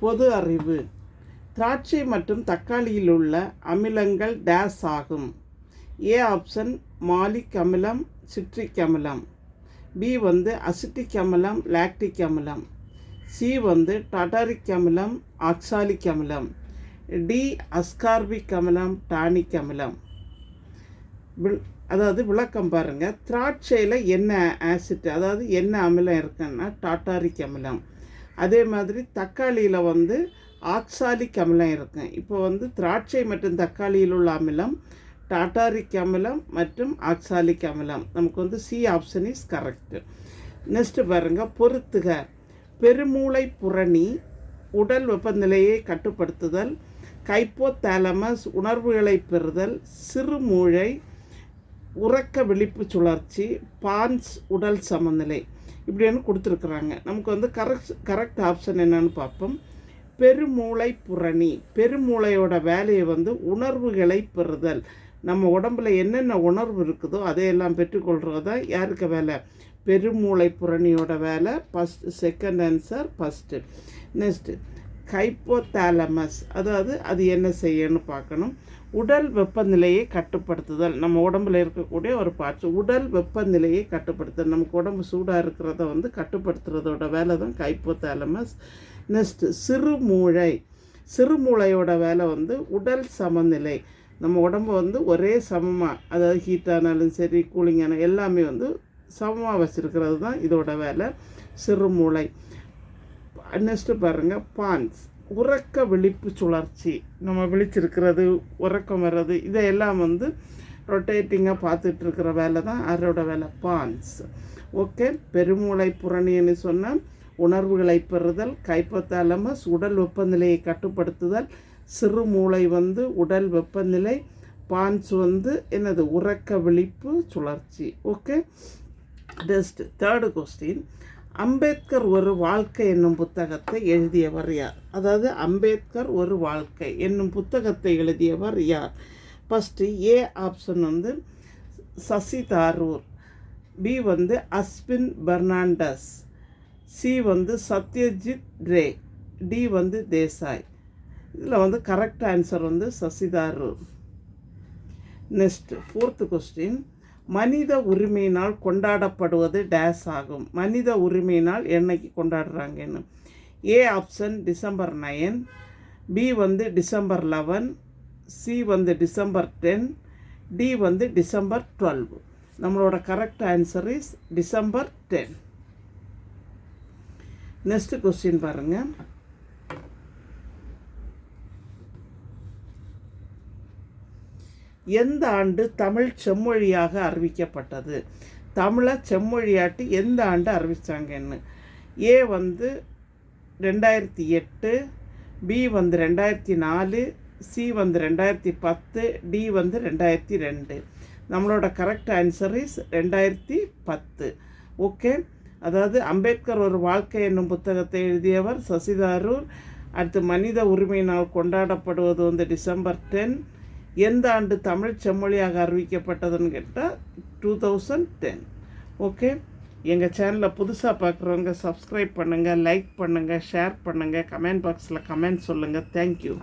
பொது அறிவு. திராட்சை மற்றும் தக்காளியில் உள்ள அமிலங்கள் டேஸ் ஆகும். ஏ ஆப்ஷன் மாலிக் அமிலம், சிட்ரிக் அமிலம். பி அசிட்டிக் அமிலம், லாக்டிக் அமிலம். சி டாட்டாரிக் அமிலம், ஆக்சாலிக் அமிலம். டி அஸ்கார்பிக் அமிலம், டானிக் அமிலம். அதாவது விளக்கம் பாருங்கள். திராட்சையில் என்ன ஆசிட், அதாவது என்ன அமிலம் இருக்குன்னா டாட்டாரிக் அமிலம். அதே மாதிரி தக்காளியில் ஆக்சாலிக் அமிலம் இருக்கும். இப்போ திராட்சை மற்றும் தக்காளியில் உள்ள அமிலம் டாட்டாரிக் அமிலம் மற்றும் ஆக்சாலிக் அமிலம். நமக்கு C option is correct. Next பாருங்கள், பொறுத்துக. பெருமூளை புரணி உடல் வெப்பநிலையை கட்டுப்படுத்துதல், கைப்போதாலமஸ் உணர்வுகளை பெறுதல், சிறுமூளை உறக்க விழிப்பு சுழற்சி, பான்ஸ் உடல் சமநிலை, இப்படின்னு கொடுத்துருக்குறாங்க. நமக்கு கரெக்ட் ஆப்ஷன் என்னன்னு பார்ப்போம். பெருமூளை புரணி. பெருமூளையோட வேலையை உணர்வுகளை பெறுதல். நம்ம உடம்புல என்னென்ன உணர்வு இருக்குதோ அதையெல்லாம் பெற்றுக்கொள்கிறது தான் யாருக்கு வேலை? பெருமூளை புரணியோட வேலை. Second answer first. Next hypothalamus, அதாவது அது என்ன செய்யணும்னு பார்க்கணும். உடல் வெப்பநிலையை கட்டுப்படுத்துதல். நம்ம உடம்புல இருக்கக்கூடிய ஒரு பார்ட்ஸ். உடல் வெப்பநிலையை கட்டுப்படுத்துதல். நமக்கு உடம்பு சூடாக இருக்கிறத கட்டுப்படுத்துறதோட வேலை தான் ஹைப்போதாலமஸ். நெக்ஸ்ட்டு சிறுமூளை. சிறுமூளையோட வேலை உடல் சமநிலை. நம்ம உடம்பு ஒரே சமமாக, அதாவது ஹீட்டானாலும் சரி கூலிங்கான எல்லாமே சமமாக வச்சுருக்கிறது தான் இதோட வேலை, சிறுமூளை. நெக்ஸ்ட்டு பாருங்கள், பான்ஸ் உறக்க விழிப்பு சுழற்சி. நம்ம விழிச்சிருக்கிறது, உறக்கம் வர்றது, இதையெல்லாம் ரொட்டேட்டிங்காக பார்த்துட்ருக்கிற வேலை தான் அதோட வேலை, பான்ஸ். ஓகே. பெருமூளை புரணின்னு சொன்னால் உணர்வுகளை பெறுதல், ஹைப்போதாலமஸ் உடல் வெப்பநிலையை கட்டுப்படுத்துதல், சிறுமூளை உடல் வெப்பநிலை, பான்ஸ் என்னது உறக்க விழிப்பு சுழற்சி. Okay. Next third question. Ambedkar ஒரு வாழ்க்கை என்னும் புத்தகத்தை எழுதியவர் யார்? அதாவது அம்பேத்கர் ஒரு வாழ்க்கை என்னும் புத்தகத்தை எழுதியவர் யார்? First A option Shashi Tharoor. B Ashwin Fernandes. C Satyajit Ray. D Desai. இதில் correct answer Shashi Tharoor. Next fourth question. மனித உரிமை நாள் கொண்டாடப்படுவது டேஸ் ஆகும். மனித உரிமை நாள் என்னைக்கு கொண்டாடுறாங்கன்னு? A option December 9. B December 11. C December 10. D December 12. நம்மளோட correct answer is December 10. Next question பாருங்கள். எந்த ஆண்டு தமிழ் செம்மொழியாக அறிவிக்கப்பட்டது? தமிழை செம்மொழியாட்டி எந்த ஆண்டு அறிவித்தாங்கன்னு? ஏ 2008. பி 2004. சி 2010. டி 2002. நம்மளோட கரெக்ட் ஆன்சர் இஸ் 2010. ஓகே. அதாவது அம்பேத்கர் ஒரு வாழ்க்கை என்னும் புத்தகத்தை எழுதியவர் சசி தாரூர். அடுத்து மனித உரிமை நாள் கொண்டாடப்படுவது டிசம்பர் 10. எந்த ஆண்டு தமிழ் செம்மொழியாக அறிவிக்கப்பட்டதுன்னு கேட்டால் 2010. ஓகே. எங்கள் சேனலை புதுசாக பார்க்குறவங்க சப்ஸ்கிரைப் பண்ணுங்கள், லைக் பண்ணுங்கள், ஷேர் பண்ணுங்கள், கமெண்ட் பாக்ஸில் கமெண்ட் சொல்லுங்கள். தேங்க்யூ.